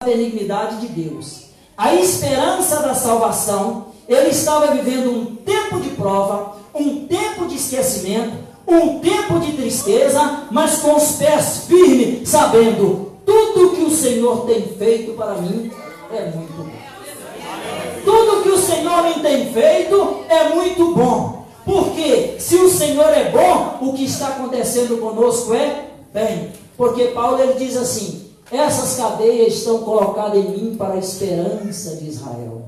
benignidade de Deus, a esperança da salvação. Ele estava vivendo um tempo de prova, um tempo de esquecimento, um tempo de tristeza, mas com os pés firmes, sabendo tudo que o Senhor tem feito para mim é muito bom. Tudo que o Senhor me tem feito é muito bom. Porque se o Senhor é bom, o que está acontecendo conosco é bem. Porque Paulo ele diz assim: essas cadeias estão colocadas em mim para a esperança de Israel.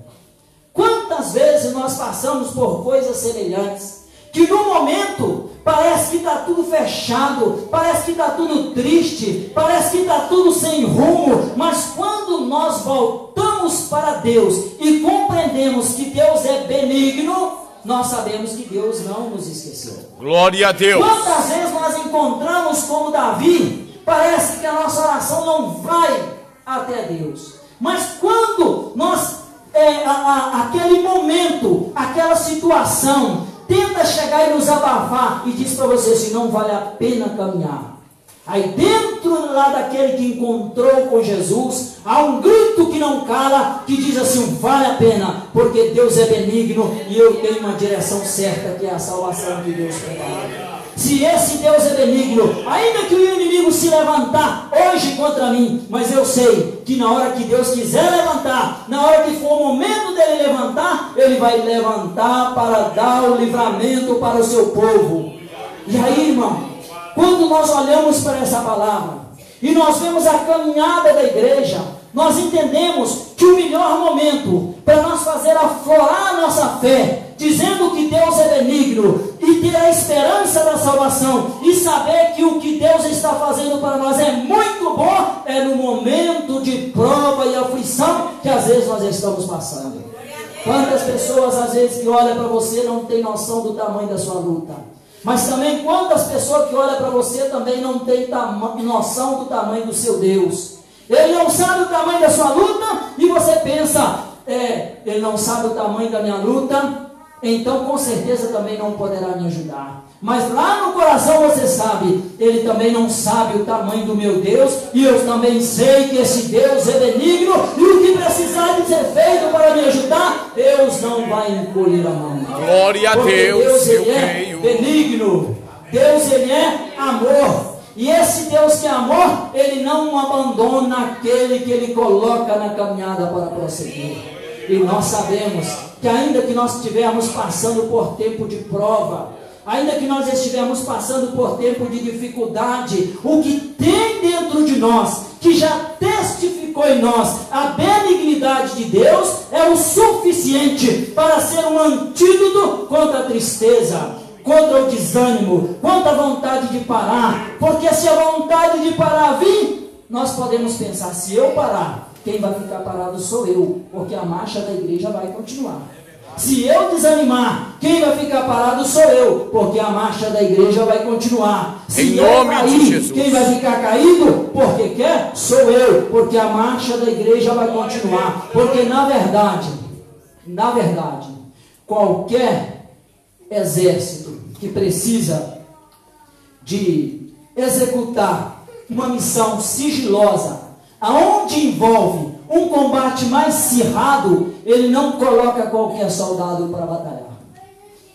Quantas vezes nós passamos por coisas semelhantes, que no momento parece que está tudo fechado, parece que está tudo triste, parece que está tudo sem rumo, mas quando nós voltamos para Deus e compreendemos que Deus é benigno, nós sabemos que Deus não nos esqueceu. Glória a Deus. Quantas vezes nós encontramos como Davi, parece que a nossa oração não vai até Deus, mas quando nós, aquele momento, aquela situação, tenta chegar e nos abafar, e diz para você assim: não vale a pena caminhar. Aí dentro lá daquele que encontrou com Jesus, há um grito que não cala, que diz assim: vale a pena, porque Deus é benigno, e eu tenho uma direção certa, que é a salvação de Deus preparada. Se esse Deus é benigno, ainda que o inimigo se levantar hoje contra mim, mas eu sei que na hora que Deus quiser levantar, na hora que for o momento dele levantar, ele vai levantar para dar o livramento para o seu povo. E aí, irmão, quando nós olhamos para essa palavra e nós vemos a caminhada da igreja, nós entendemos que o melhor momento para nós fazer aflorar a nossa fé, dizendo que Deus é benigno e ter a esperança da salvação e saber que o que Deus está fazendo para nós é muito bom, é no momento de prova e aflição que às vezes nós estamos passando. Quantas pessoas às vezes que olham para você não tem noção do tamanho da sua luta, mas também quantas pessoas que olham para você também não tem noção do tamanho do seu Deus. Ele não sabe o tamanho da sua luta e você pensa: ele não sabe o tamanho da minha luta, então com certeza também não poderá me ajudar. Mas lá no coração você sabe: ele também não sabe o tamanho do meu Deus, e eu também sei que esse Deus é benigno, e o que precisar de ser feito para me ajudar, Deus não vai encolher a mão. Glória a Deus, ele é benigno, Deus ele é amor. E esse Deus que é amor, ele não abandona aquele que ele coloca na caminhada para prosseguir. E nós sabemos que ainda que nós estivermos passando por tempo de prova, ainda que nós estivermos passando por tempo de dificuldade, o que tem dentro de nós, que já testificou em nós a benignidade de Deus, é o suficiente para ser um antídoto contra a tristeza, contra o desânimo, contra a vontade de parar. Porque se a vontade de parar vir, nós podemos pensar: se eu parar, quem vai ficar parado sou eu, porque a marcha da igreja vai continuar. Se eu desanimar, quem vai ficar parado sou eu, porque a marcha da igreja vai continuar. Se eu cair, quem vai ficar caído porque quer, sou eu, porque a marcha da igreja vai continuar. Porque na verdade, qualquer exército que precisa de executar uma missão sigilosa, aonde envolve um combate mais acirrado, ele não coloca qualquer soldado para batalhar.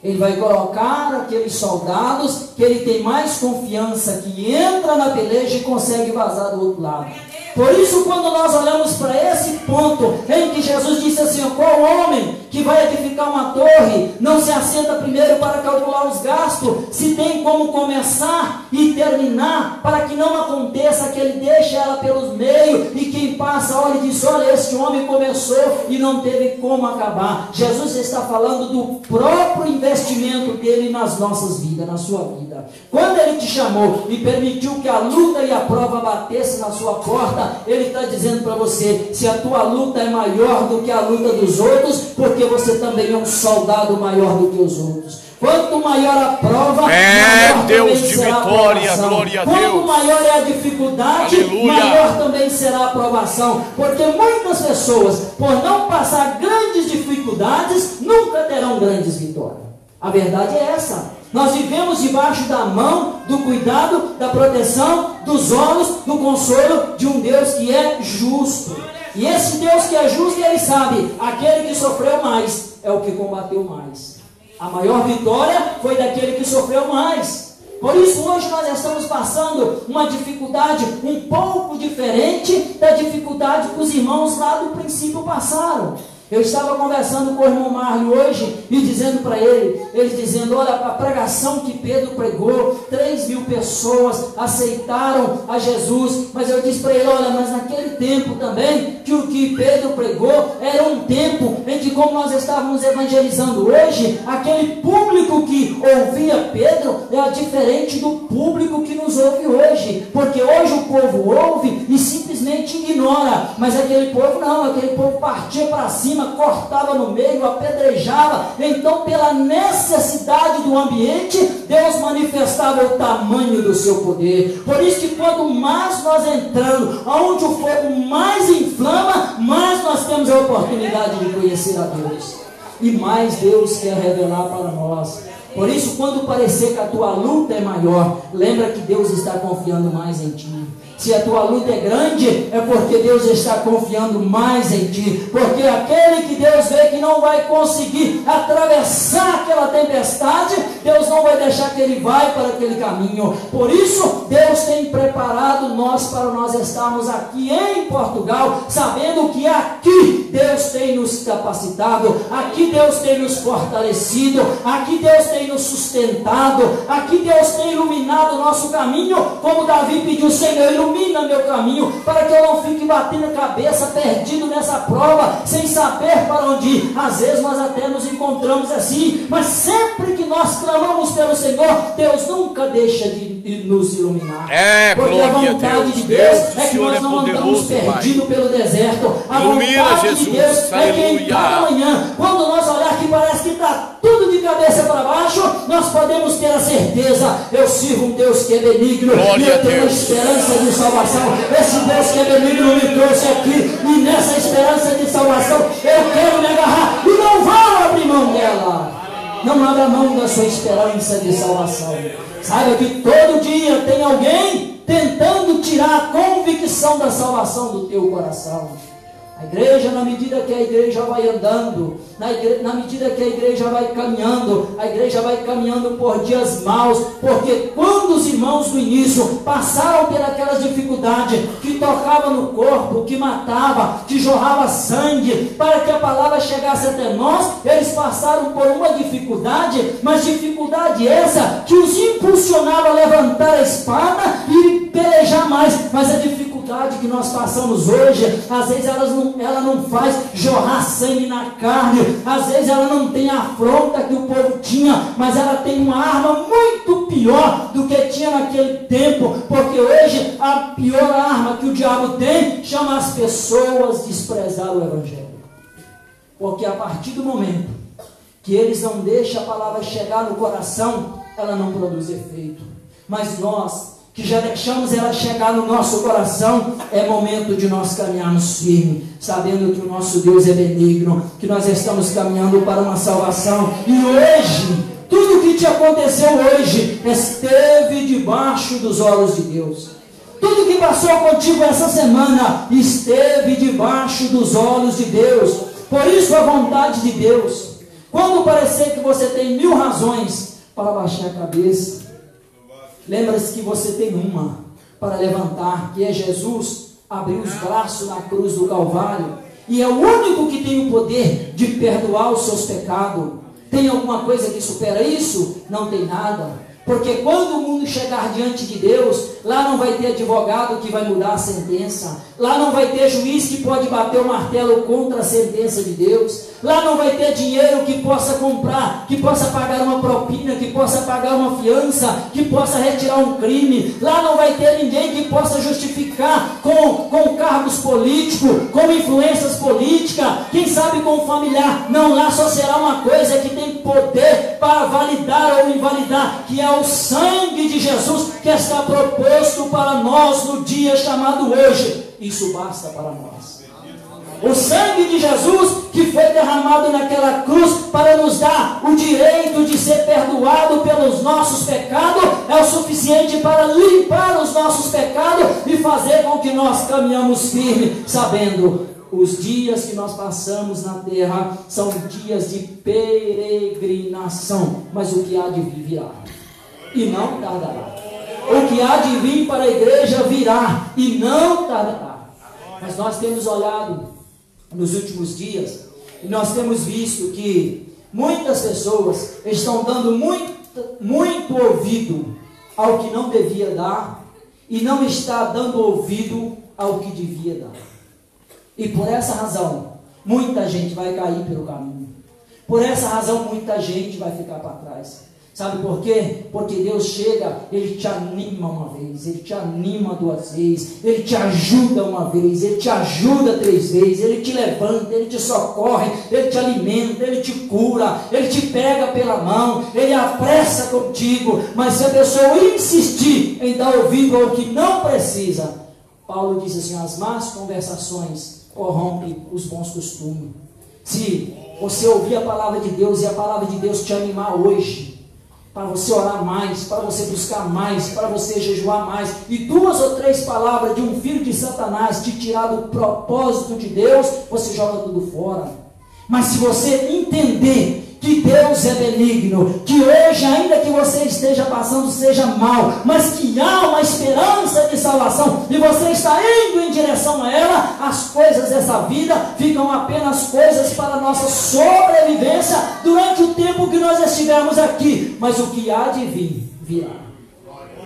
Ele vai colocar aqueles soldados que ele tem mais confiança, que entra na peleja e consegue vazar do outro lado. Por isso, quando nós olhamos para esse ponto em que Jesus disse assim: qual homem que vai edificar uma torre não se assenta primeiro para calcular os gastos, se tem como começar e terminar, para que não aconteça que ele deixe ela pelos meios e quem passa olha e diz: olha, este homem começou e não teve como acabar. Jesus está falando do próprio investimento dele nas nossas vidas, na sua vida. Quando ele te chamou e permitiu que a luta e a prova batessem na sua porta, ele está dizendo para você: se a tua luta é maior do que a luta dos outros, porque você também é um soldado maior do que os outros. Quanto maior a prova, maior Deus de será vitória, a glória a Deus. Quanto maior é a dificuldade, Aleluia, maior também será a aprovação. Porque muitas pessoas, por não passar grandes dificuldades, nunca terão grandes vitórias. A verdade é essa. Nós vivemos debaixo da mão, do cuidado, da proteção, dos olhos, do consolo de um Deus que é justo. E esse Deus que é justo, Ele sabe, aquele que sofreu mais é o que combateu mais. A maior vitória foi daquele que sofreu mais. Por isso hoje nós estamos passando uma dificuldade um pouco diferente da dificuldade que os irmãos lá do princípio passaram. Eu estava conversando com o irmão Marley hoje e dizendo para ele dizendo, olha, a pregação que Pedro pregou, 3.000 pessoas aceitaram a Jesus, mas eu disse para ele, olha, mas naquele tempo também, que o que Pedro pregou era um tempo em que, como nós estávamos evangelizando hoje, aquele público que ouvia Pedro é diferente do público que nos ouve hoje, porque hoje o povo ouve e simplesmente ignora, mas aquele povo não, aquele povo partia para cima, cortava no meio, apedrejava. Então, pela necessidade do ambiente, Deus manifestava o tamanho do seu poder. Por isso que quanto mais nós entramos aonde o fogo mais inflama, mais nós temos a oportunidade de conhecer a Deus, e mais Deus quer revelar para nós. Por isso, quando parecer que a tua luta é maior, lembra que Deus está confiando mais em ti. Se a tua luta é grande, é porque Deus está confiando mais em ti. Porque aquele que Deus vê que não vai conseguir atravessar aquela tempestade, Deus não vai deixar que ele vá para aquele caminho. Por isso, Deus tem preparado nós para nós estarmos aqui em Portugal, sabendo que aqui Deus tem nos capacitado, aqui Deus tem nos fortalecido, aqui Deus tem nos sustentado, aqui Deus tem iluminado o nosso caminho, como Davi pediu, Senhor, ilumina meu caminho, para que eu não fique batendo a cabeça, perdido nessa prova, sem saber para onde ir. Às vezes nós até nos encontramos assim, mas sempre que nós clamamos pelo Senhor, Deus nunca deixa de nos iluminar. Porque a vontade de Deus é que nós não andamos perdidos pelo deserto. A vontade de Deus é que em cada manhã, quando nós olhar que parece que está tudo de cabeça para baixo, nós podemos ter a certeza, eu sirvo um Deus que é benigno, e eu tenho a esperança de salvação. Esse Deus que é benigno me trouxe aqui, e nessa esperança de salvação eu quero me agarrar e não vou abrir mão dela. Não abra mão da sua esperança de salvação. Saiba que todo dia tem alguém tentando tirar a convicção da salvação do teu coração. A igreja, na medida que a igreja vai andando, na medida que a igreja vai caminhando por dias maus, porque quando os irmãos do início passaram por aquelas dificuldades, que tocava no corpo, que matava, que jorrava sangue, para que a palavra chegasse até nós, eles passaram por uma dificuldade, mas dificuldade essa que os impulsionava a levantar a espada e pelejar mais. Mas a dificuldade que nós passamos hoje, às vezes ela não faz jorrar sangue na carne, às vezes ela não tem a afronta que o povo tinha, mas ela tem uma arma muito pior do que tinha naquele tempo, porque hoje a pior arma que o diabo tem chama as pessoas a desprezar o Evangelho. Porque a partir do momento que eles não deixam a palavra chegar no coração, ela não produz efeito. Mas nós que já deixamos ela chegar no nosso coração, é momento de nós caminharmos firme, sabendo que o nosso Deus é benigno, que nós estamos caminhando para uma salvação. E hoje, tudo que te aconteceu hoje, esteve debaixo dos olhos de Deus. Tudo que passou contigo essa semana, esteve debaixo dos olhos de Deus. Por isso a vontade de Deus, quando parecer que você tem 1000 razões para baixar a cabeça, lembra-se que você tem uma para levantar, que é Jesus abriu os braços na cruz do Calvário, e é o único que tem o poder de perdoar os seus pecados. Tem alguma coisa que supera isso? Não tem nada. Porque quando o mundo chegar diante de Deus, lá não vai ter advogado que vai mudar a sentença, lá não vai ter juiz que pode bater o martelo contra a sentença de Deus, lá não vai ter dinheiro que possa comprar, que possa pagar uma propina, que possa pagar uma fiança, que possa retirar um crime, lá não vai ter ninguém que possa justificar com cargos políticos, com influências políticas, quem sabe com um familiar. Não, lá só será uma coisa que tem poder para validar ou invalidar, que é o sangue de Jesus que está proposto para nós no dia chamado hoje. Isso basta para nós. O sangue de Jesus que foi derramado naquela cruz para nos dar o direito de ser perdoado pelos nossos pecados é o suficiente para limpar os nossos pecados e fazer com que nós caminhamos firme, sabendo os dias que nós passamos na terra são dias de peregrinação, mas o que há de vir virá e não tardará. O que há de vir para a igreja virá e não tardará. Mas nós temos olhado nos últimos dias e nós temos visto que muitas pessoas estão dando muito ouvido ao que não devia dar e não está dando ouvido ao que devia dar. E por essa razão, muita gente vai cair pelo caminho. Por essa razão, muita gente vai ficar para trás. Sabe por quê? Porque Deus chega, Ele te anima uma vez, Ele te anima 2 vezes, Ele te ajuda uma vez, Ele te ajuda 3 vezes, Ele te levanta, Ele te socorre, Ele te alimenta, Ele te cura, Ele te pega pela mão, Ele apressa contigo. Mas se a pessoa insistir em dar ouvido ao que não precisa, Paulo diz assim: as más conversações corrompem os bons costumes. Se você ouvir a palavra de Deus e a palavra de Deus te animar hoje, para você orar mais, para você buscar mais, para você jejuar mais, e 2 ou 3 palavras de um filho de Satanás te tirar do propósito de Deus, você joga tudo fora. Mas se você entender que Deus é benigno, que hoje, ainda que você esteja passando, seja mal, mas que há uma esperança de salvação, e você está indo em direção a ela, as coisas dessa vida ficam apenas coisas para a nossa sobrevivência durante o tempo que nós estivermos aqui, mas o que há de vir, virá.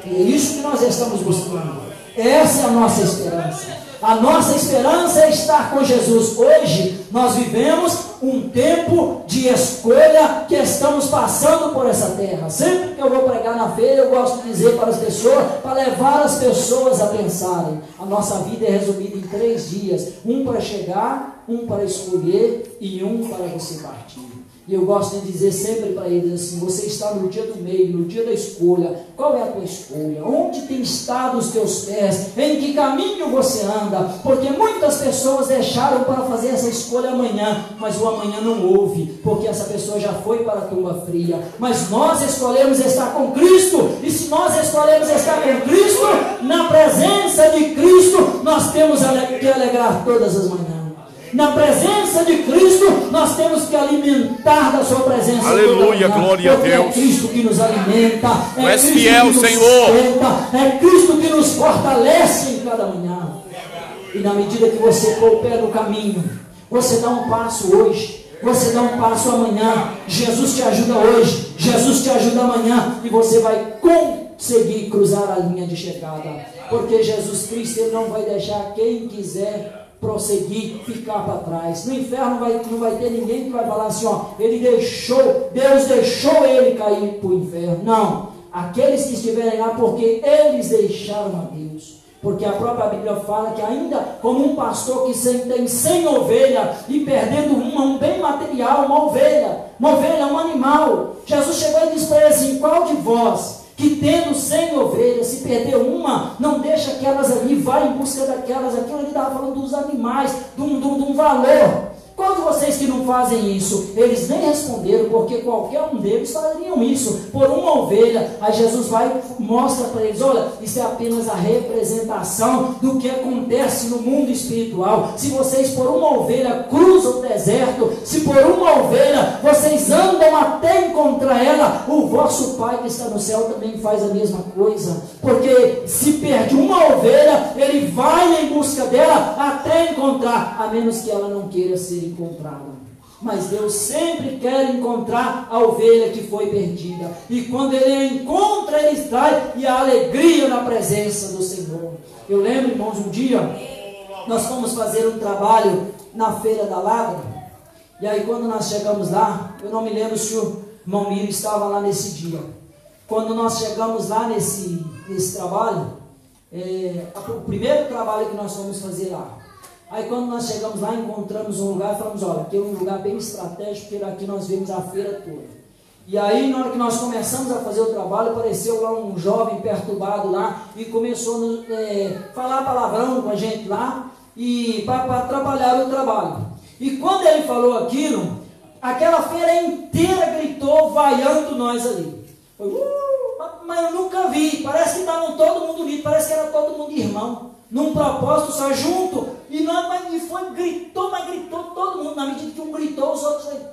E é isso que nós estamos buscando. Essa é a nossa esperança. A nossa esperança é estar com Jesus. Hoje nós vivemos um tempo de escolha que estamos passando por essa terra. Sempre que eu vou pregar na feira, eu gosto de dizer para as pessoas, para levar as pessoas a pensarem. A nossa vida é resumida em 3 dias. Um para chegar, um para escolher e um para você partir. E eu gosto de dizer sempre para eles assim: você está no dia do meio, no dia da escolha. Qual é a tua escolha? Onde tem estado os teus pés? Em que caminho você anda? Porque muitas pessoas deixaram para fazer essa escolha amanhã, mas o amanhã não houve, porque essa pessoa já foi para a tumba fria. Mas nós escolhemos estar com Cristo, e se nós escolhemos estar com Cristo, na presença de Cristo, nós temos que alegrar todas as manhãs. Na presença de Cristo, nós temos que alimentar da sua presença. Aleluia, glória a Deus. É Cristo que nos alimenta, Tu és fiel, Senhor. É Cristo que nos fortalece em cada manhã. E na medida que você pôr o pé no caminho, você dá um passo hoje, você dá um passo amanhã, Jesus te ajuda hoje, Jesus te ajuda amanhã, e você vai conseguir cruzar a linha de chegada, porque Jesus Cristo, Ele não vai deixar quem quiser prosseguir, ficar para trás. No inferno não vai ter ninguém que vai falar assim: ó, Deus deixou ele cair para o inferno. Não, aqueles que estiverem lá, porque eles deixaram a Deus. Porque a própria Bíblia fala que ainda como um pastor que tem 100 ovelhas e perdendo um bem material, uma ovelha, um animal, Jesus chegou e disse para ele assim: qual de vós que tendo 100 ovelhas, se perder uma, não deixa aquelas ali, vai em busca daquelas? Aquilo ali estava falando dos animais, de um valor. Qual de vocês que não fazem isso? Eles nem responderam, porque qualquer um deles fariam isso por uma ovelha. Aí Jesus vai e mostra para eles: olha, isso é apenas a representação do que acontece no mundo espiritual. Se vocês por uma ovelha cruzam o deserto, se por uma ovelha vocês andam até encontrar ela, o vosso Pai que está no céu também faz a mesma coisa. Porque se perde uma ovelha, Ele vai em busca dela até encontrar, a menos que ela não queira ser encontrada. Mas Deus sempre quer encontrar a ovelha que foi perdida, e quando Ele encontra, Ele traz e a alegria na presença do Senhor. Eu lembro, irmãos, um dia nós fomos fazer um trabalho na Feira da Ladra, e aí quando nós chegamos lá, eu não me lembro se o irmão Miro estava lá nesse dia. Quando nós chegamos lá nesse trabalho, o primeiro trabalho que nós fomos fazer lá, aí quando nós chegamos lá, encontramos um lugar e falamos: olha, aqui é um lugar bem estratégico, porque aqui nós vemos a feira toda. E aí na hora que nós começamos a fazer o trabalho, apareceu lá um jovem perturbado lá, e começou a falar palavrão com a gente lá, e para atrapalhar o trabalho. E quando ele falou aquilo, aquela feira inteira gritou, vaiando nós ali. Mas eu nunca vi, parece que estavam todo mundo unido, parece que era todo mundo irmão, num propósito só junto, gritou, mas gritou todo mundo, na medida que um gritou, os outros gritou.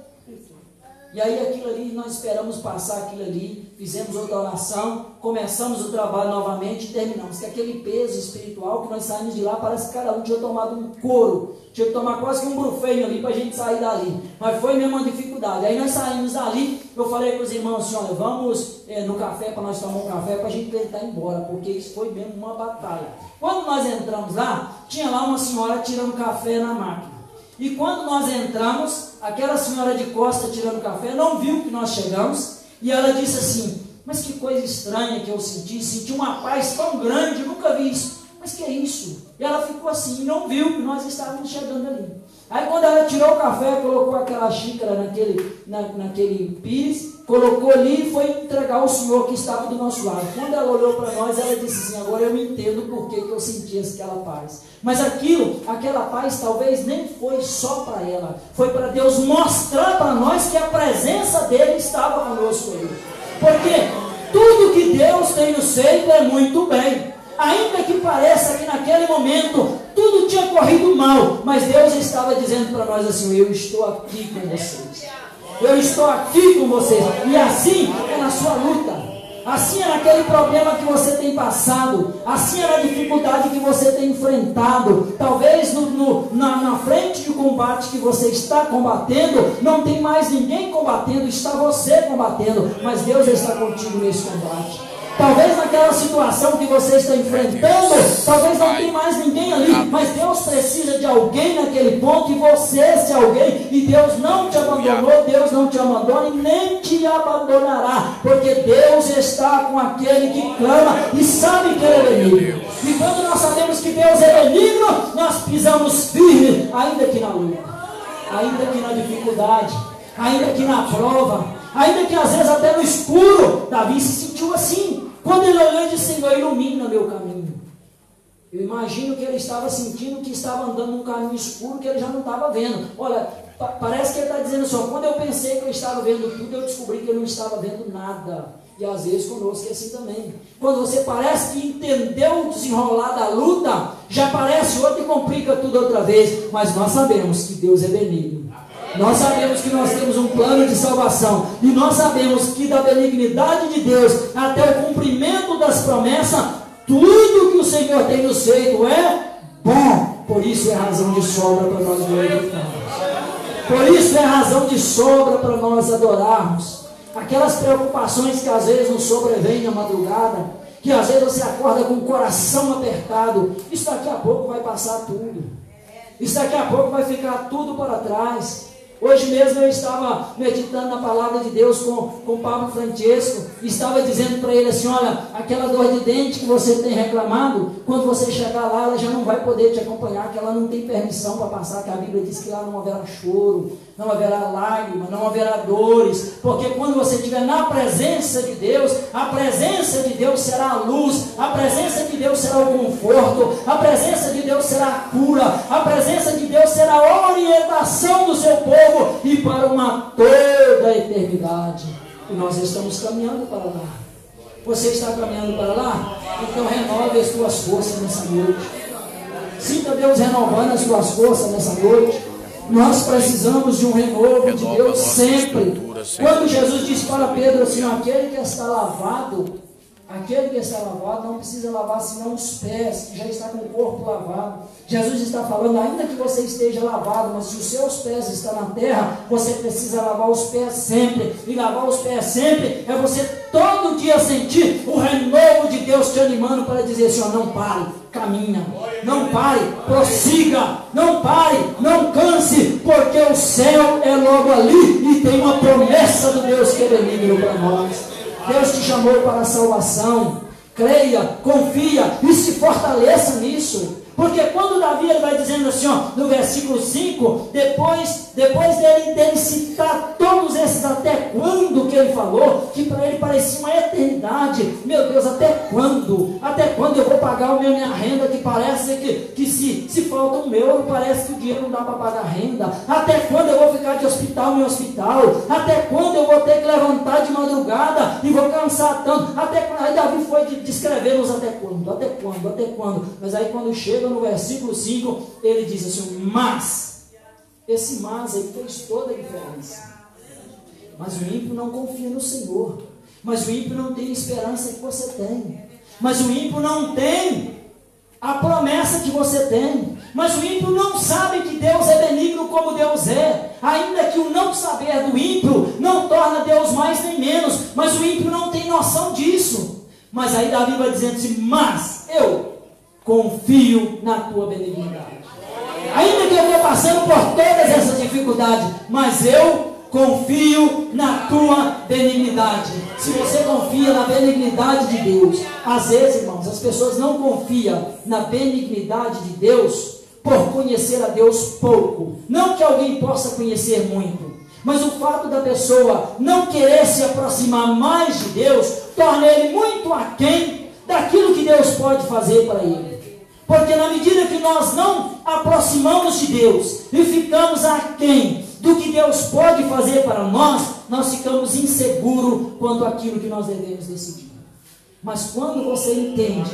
E aí aquilo ali, nós esperamos passar aquilo ali, fizemos outra oração, começamos o trabalho novamente e terminamos. Que aquele peso espiritual que nós saímos de lá, parece que cada um tinha tomado um couro, tinha que tomar quase que um brufenho ali para a gente sair dali. Mas foi mesmo uma dificuldade. Aí nós saímos dali, eu falei com os irmãos assim, olha, vamos no café para nós tomar um café para a gente tentar ir embora, porque isso foi mesmo uma batalha. Quando nós entramos lá, tinha lá uma senhora tirando café na máquina. E quando nós entramos, aquela senhora de costa tirando café não viu que nós chegamos, e ela disse assim, mas que coisa estranha que eu senti uma paz tão grande, eu nunca vi isso, mas que é isso? E ela ficou assim, e não viu que nós estávamos chegando ali. Aí quando ela tirou o café, colocou aquela xícara naquele pires, colocou ali e foi entregar ao senhor que estava do nosso lado. Quando ela olhou para nós, ela disse assim, agora eu entendo por que eu sentia aquela paz. Mas aquela paz talvez nem foi só para ela, foi para Deus mostrar para nós que a presença dele estava conosco ali. Porque tudo que Deus tem nos feito é muito bem. Ainda que pareça que naquele momento tudo tinha corrido mal, mas Deus estava dizendo para nós assim, eu estou aqui com vocês. Eu estou aqui com vocês. E assim é na sua luta. Assim é naquele problema que você tem passado. Assim é na dificuldade que você tem enfrentado. Talvez na frente de combate que você está combatendo, não tem mais ninguém combatendo, está você combatendo. Mas Deus está contigo nesse combate. Talvez naquela situação que você está enfrentando, talvez não tenha mais ninguém ali, mas Deus precisa de alguém naquele ponto, e você é alguém, e Deus não te abandonou, Deus não te abandona e nem te abandonará, porque Deus está com aquele que clama e sabe que Ele é benigno. E quando nós sabemos que Deus é benigno, nós pisamos firme, ainda que na luta, ainda que na dificuldade, ainda que na prova, ainda que às vezes até no escuro. Davi se sentiu assim. Quando ele olhou e disse, Senhor, ilumina meu caminho. Eu imagino que ele estava sentindo que estava andando num caminho escuro que ele já não estava vendo. Olha, parece que ele está dizendo só, quando eu pensei que eu estava vendo tudo, eu descobri que eu não estava vendo nada. E às vezes conosco é assim também. Quando você parece que entendeu o desenrolar da luta, já aparece outro e complica tudo outra vez. Mas nós sabemos que Deus é benigno. Nós sabemos que nós temos um plano de salvação, e nós sabemos que da benignidade de Deus até o cumprimento das promessas, tudo que o Senhor tem nos feito é bom. Por isso é razão de sobra para nós glorificarmos. Por isso é razão de sobra para nós adorarmos. Aquelas preocupações que às vezes nos sobrevêm na madrugada, que às vezes você acorda com o coração apertado, isso daqui a pouco vai passar tudo. Isso daqui a pouco vai ficar tudo para trás. Hoje mesmo eu estava meditando na palavra de Deus com o Pablo Francesco, e estava dizendo para ele assim, olha, aquela dor de dente que você tem reclamado, quando você chegar lá, ela já não vai poder te acompanhar, que ela não tem permissão para passar, que a Bíblia diz que lá não haverá choro, não haverá lágrima, não haverá dores, porque quando você estiver na presença de Deus, a presença de Deus será a luz, a presença de Deus será o conforto, a presença de Deus será a cura, a presença de Deus será a orientação do seu povo, e para uma toda a eternidade. E nós estamos caminhando para lá. Você está caminhando para lá? Então renove as tuas forças nessa noite. Sinta Deus renovando as tuas forças nessa noite. Nós precisamos de um renovo de Deus sempre. Quando Jesus disse para Pedro assim, aquele que está lavado não precisa lavar senão os pés, que já está com o corpo lavado. Jesus está falando, ainda que você esteja lavado, mas se os seus pés estão na terra, você precisa lavar os pés sempre. E lavar os pés sempre é você todo dia sentir o renovo de Deus te animando para dizer assim, não pare, caminha, não pare, prossiga, não pare, não canse, porque o céu é logo ali e tem uma promessa do Deus que é benigno para nós. Deus te chamou para a salvação. Creia, confia e se fortaleça nisso. Porque quando Davi ele vai dizendo assim, ó, no versículo 5, depois dele citar todos esses até quando que ele falou, que para ele parecia uma eternidade. Meu Deus, até quando? Até quando eu vou pagar minha renda, que parece que se falta um meu, parece que o dinheiro não dá para pagar a renda. Até quando eu vou ficar de hospital em hospital? Até quando eu vou ter que levantar de madrugada e vou cansar tanto? Até quando? Aí Davi foi descrevendo os até quando, até quando, até quando. Mas aí quando chega no versículo 5, ele diz assim, mas, esse mas aí fez toda a diferença. Mas o ímpio não confia no Senhor, mas o ímpio não tem a esperança que você tem, mas o ímpio não tem a promessa que você tem, mas o ímpio não sabe que Deus é benigno como Deus é, ainda que o não saber do ímpio não torna Deus mais nem menos, mas o ímpio não tem noção disso. Mas aí Davi vai dizendo assim, mas eu confio na tua benignidade. Ainda que eu estou passando por todas essas dificuldades, mas eu confio na tua benignidade. Se você confia na benignidade de Deus, às vezes, irmãos, as pessoas não confiam na benignidade de Deus por conhecer a Deus pouco. Não que alguém possa conhecer muito, mas o fato da pessoa não querer se aproximar mais de Deus torna ele muito aquém daquilo que Deus pode fazer para ele. Porque na medida que nós não aproximamos de Deus e ficamos aquém do que Deus pode fazer para nós, nós ficamos inseguros quanto àquilo que nós devemos decidir. Mas quando você entende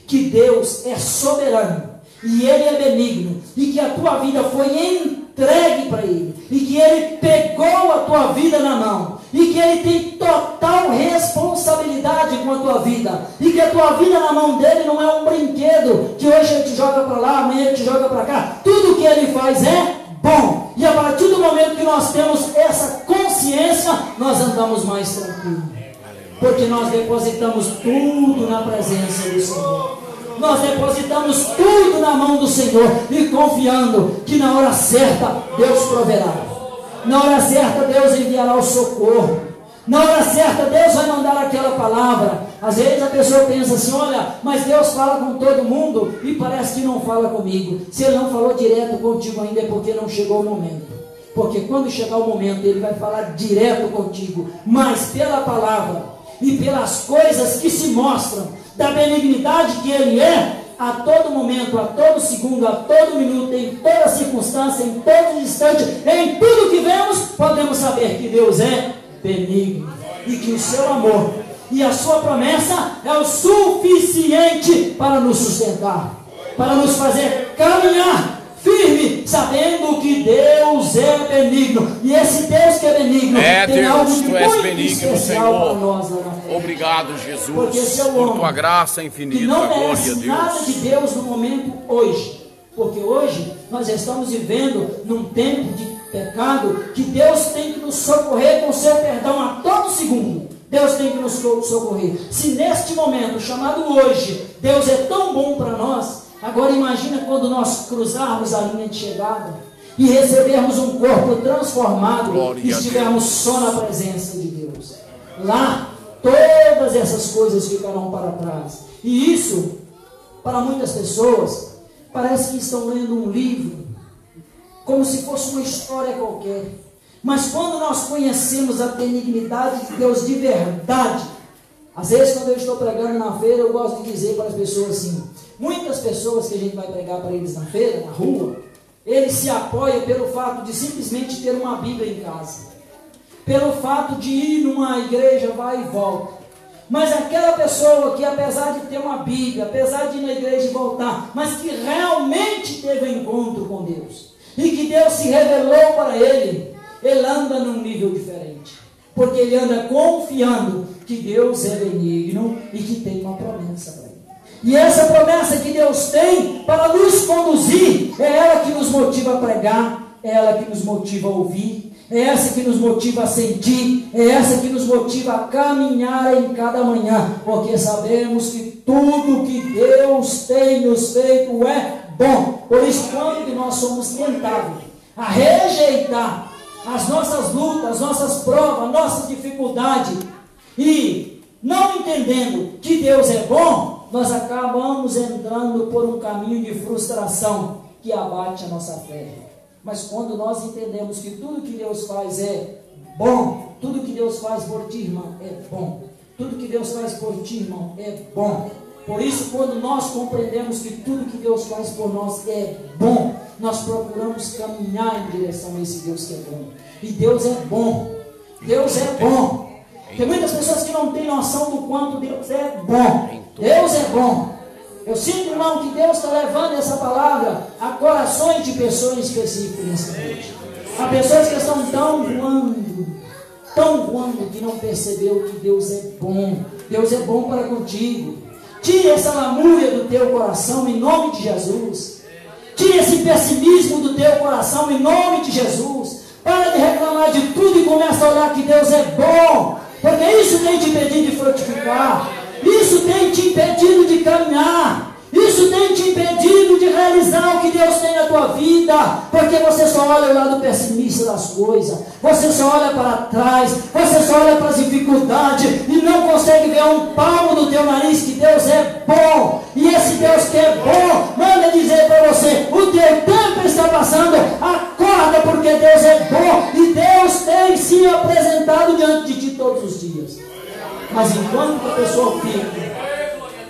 que Deus é soberano e Ele é benigno e que a tua vida foi entregue para Ele e que Ele pegou a tua vida na mão e que Ele tem total responsabilidade com a tua vida e que a tua vida na mão dele não é um brinquedo que hoje Ele te joga para lá, amanhã Ele te joga para cá. Tudo que Ele faz é bom, e a partir do momento que nós temos essa consciência, nós andamos mais tranquilos, porque nós depositamos tudo na presença do Senhor, nós depositamos tudo na mão do Senhor e confiando que na hora certa Deus proverá, na hora certa Deus enviará o socorro, na hora certa Deus vai mandar aquela palavra. Às vezes a pessoa pensa assim, olha, mas Deus fala com todo mundo e parece que não fala comigo. Se Ele não falou direto contigo ainda é porque não chegou o momento, porque quando chegar o momento Ele vai falar direto contigo, mas pela palavra e pelas coisas que se mostram da benignidade que Ele é, a todo momento, a todo segundo, a todo minuto, em toda circunstância, em todo instante, em tudo que vemos, podemos saber que Deus é benigno e que o seu amor e a sua promessa é o suficiente para nos sustentar, para nos fazer caminhar firme, sabendo que Deus é benigno, e esse Deus que é benigno tem Deus, algo de tu és muito benigno, especial para Senhor. nós lá na frente. Obrigado, Jesus, Porque esse é o por homem tua graça que infinita. não Glória a merece nada de Deus. Deus no momento hoje, porque hoje nós estamos vivendo num tempo de pecado que Deus tem que nos socorrer com o seu perdão a todo segundo. Deus tem que nos socorrer. Se neste momento, chamado hoje, Deus é tão bom para nós, agora imagina quando nós cruzarmos a linha de chegada e recebermos um corpo transformado e estivermos só na presença de Deus. Lá, todas essas coisas ficarão para trás. E isso, para muitas pessoas, parece que estão lendo um livro, como se fosse uma história qualquer. Mas quando nós conhecemos a benignidade de Deus de verdade, às vezes quando eu estou pregando na feira, eu gosto de dizer para as pessoas assim, muitas pessoas que a gente vai pregar para eles na feira, na rua, eles se apoiam pelo fato de simplesmente ter uma Bíblia em casa, pelo fato de ir numa igreja, vai e volta. Mas aquela pessoa que apesar de ter uma Bíblia, apesar de ir na igreja e voltar, mas que realmente teve um encontro com Deus, e que Deus se revelou para ele, ele anda num nível diferente, porque ele anda confiando que Deus é benigno e que tem uma promessa para ele. E essa promessa que Deus tem para nos conduzir, é ela que nos motiva a pregar, é ela que nos motiva a ouvir, é essa que nos motiva a sentir, é essa que nos motiva a caminhar em cada manhã, porque sabemos que tudo que Deus tem nos feito é bom. Por isso, quando nós somos tentados a rejeitar as nossas lutas, as nossas provas, nossas dificuldades, e não entendendo que Deus é bom, nós acabamos entrando por um caminho de frustração que abate a nossa fé. Mas quando nós entendemos que tudo que Deus faz é bom, tudo que Deus faz por ti, irmão, é bom. Tudo que Deus faz por ti, irmão, é bom. Por isso, quando nós compreendemos que tudo que Deus faz por nós é bom, nós procuramos caminhar em direção a esse Deus que é bom. E Deus é bom. Deus é bom. Tem muitas pessoas que não têm noção do quanto Deus é bom. Deus é bom. Eu sinto, irmão, que Deus está levando essa palavra a corações de pessoas específicas nessa noite. Há pessoas que estão tão voando que não percebeu que Deus é bom. Deus é bom para contigo. Tire essa lamúria do teu coração em nome de Jesus. Tire esse pessimismo do teu coração em nome de Jesus. Para de reclamar de tudo e começa a olhar que Deus é bom. Porque isso tem te impedido de frutificar. Isso tem te impedido de caminhar. Isso tem te impedido de realizar o que Deus tem na tua vida. Porque você só olha o lado pessimista das coisas. Você só olha para trás. Você só olha para as dificuldades. E não consegue ver um palmo do teu nariz que Deus é bom. E esse Deus que é bom, manda dizer para você: o teu tempo está passando. Acorda, porque Deus é bom. E Deus tem se apresentado diante de ti todos os dias. Mas enquanto a pessoa fica,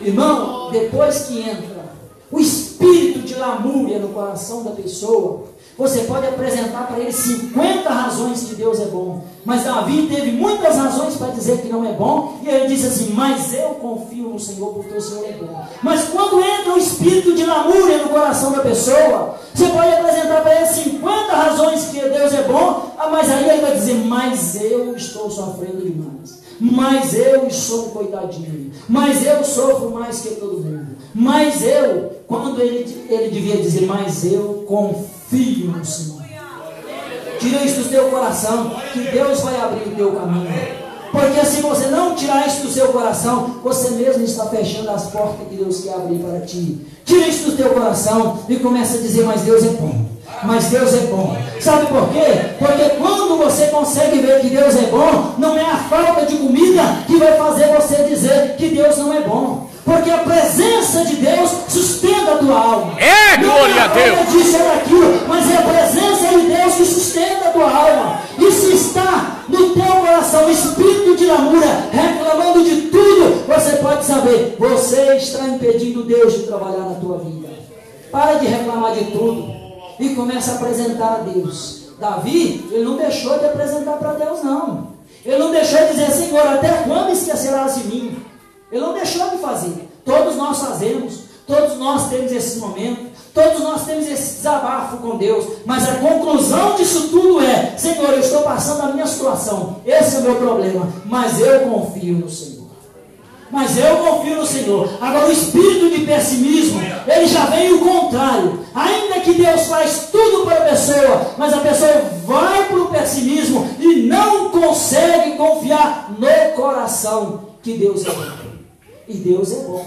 irmão, depois que entra o espírito de lamúria no coração da pessoa, você pode apresentar para ele 50 razões que Deus é bom. Mas Davi teve muitas razões para dizer que não é bom. E ele disse assim: mas eu confio no Senhor, porque o Senhor é bom. Mas quando entra o espírito de lamúria no coração da pessoa, você pode apresentar para ele 50 razões que Deus é bom. Mas aí ele vai dizer: mas eu estou sofrendo demais. Mas eu sou um coitadinho. Mas eu sofro mais que todo mundo. Mas eu, quando ele devia dizer: mas eu confio no Senhor. Tira isso do teu coração, que Deus vai abrir o teu caminho. Porque se você não tirar isso do seu coração, você mesmo está fechando as portas que Deus quer abrir para ti. Tira isso do teu coração e começa a dizer: mas Deus é bom. Mas Deus é bom. Sabe por quê? Porque quando você consegue ver que Deus é bom, não é a falta de comida que vai fazer você dizer que Deus não é bom. Porque a presença de Deus sustenta a tua alma. É, glória a Deus. Não é disso ou daquilo, mas é a presença de Deus que sustenta a tua alma. E se está no teu coração o espírito de lamúria, reclamando de tudo, você pode saber: você está impedindo Deus de trabalhar na tua vida. Para de reclamar de tudo e começa a apresentar a Deus. Davi, ele não deixou de apresentar para Deus, não. Ele não deixou de dizer: Senhor, até quando esquecerás de mim? Ele não deixou de fazer. Todos nós fazemos. Todos nós temos esse momento. Todos nós temos esse desabafo com Deus. Mas a conclusão disso tudo é: Senhor, eu estou passando a minha situação. Esse é o meu problema. Mas eu confio no Senhor. Mas eu confio no Senhor. Agora, o espírito de pessimismo, ele já vem o contrário. Ainda que Deus faz tudo para a pessoa, mas a pessoa vai para o pessimismo e não consegue confiar no coração que Deus é bom. E Deus é bom.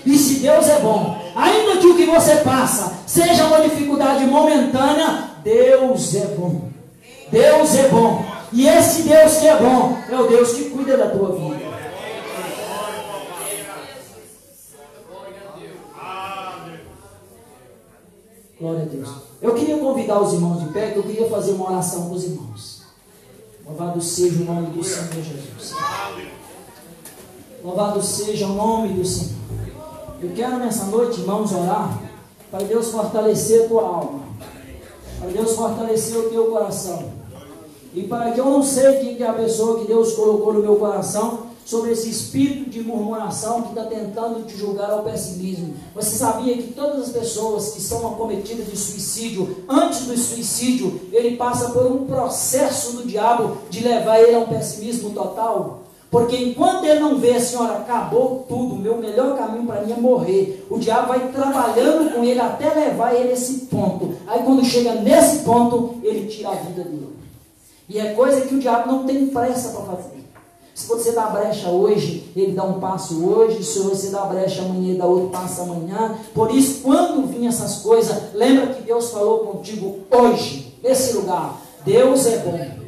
E se Deus é bom, ainda que o que você passa seja uma dificuldade momentânea, Deus é bom. Deus é bom. E esse Deus que é bom é o Deus que cuida da tua vida. Glória a Deus. Eu queria convidar os irmãos de pé, que eu queria fazer uma oração com os irmãos. Louvado seja o nome do Senhor Jesus. Louvado seja o nome do Senhor. Eu quero nessa noite, irmãos, orar para Deus fortalecer a tua alma, para Deus fortalecer o teu coração, e para que eu não sei quem que é a pessoa que Deus colocou no meu coração sobre esse espírito de murmuração que está tentando te julgar ao pessimismo. Você sabia que todas as pessoas que são acometidas de suicídio, antes do suicídio, ele passa por um processo do diabo de levar ele a um pessimismo total? Porque enquanto ele não vê, Senhora, acabou tudo, meu melhor caminho para mim é morrer, o diabo vai trabalhando com ele até levar ele a esse ponto. Aí quando chega nesse ponto, ele tira a vida dele. E é coisa que o diabo não tem pressa para fazer. Se você dá brecha hoje, ele dá um passo hoje. Se você dá brecha amanhã, ele dá outro passo amanhã. Por isso, quando vinham essas coisas, lembra que Deus falou contigo hoje, nesse lugar: Deus é bom.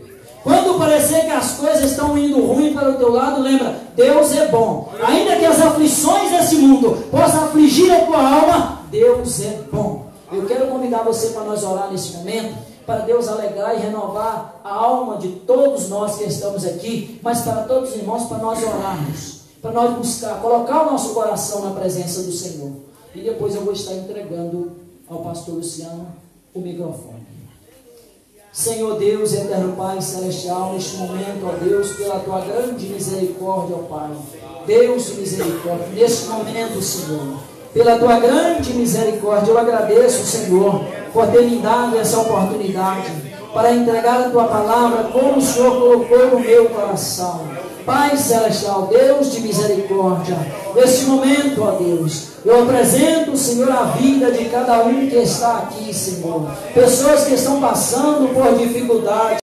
Quando parecer que as coisas estão indo ruim para o teu lado, lembra, Deus é bom. Ainda que as aflições desse mundo possam afligir a tua alma, Deus é bom. Eu quero convidar você para nós orar nesse momento, para Deus alegrar e renovar a alma de todos nós que estamos aqui, mas para todos os irmãos, para nós orarmos, para nós buscar, colocar o nosso coração na presença do Senhor. E depois eu vou estar entregando ao pastor Luciano o microfone. Senhor Deus, eterno Pai celestial, neste momento, ó Deus, pela tua grande misericórdia, ó Pai, Deus de misericórdia, neste momento, Senhor, pela tua grande misericórdia, eu agradeço, Senhor, por ter me dado essa oportunidade para entregar a tua palavra como o Senhor colocou no meu coração. Pai celestial, Deus de misericórdia, neste momento, ó Deus, eu apresento, Senhor, a vida de cada um que está aqui, Senhor. Pessoas que estão passando por dificuldade.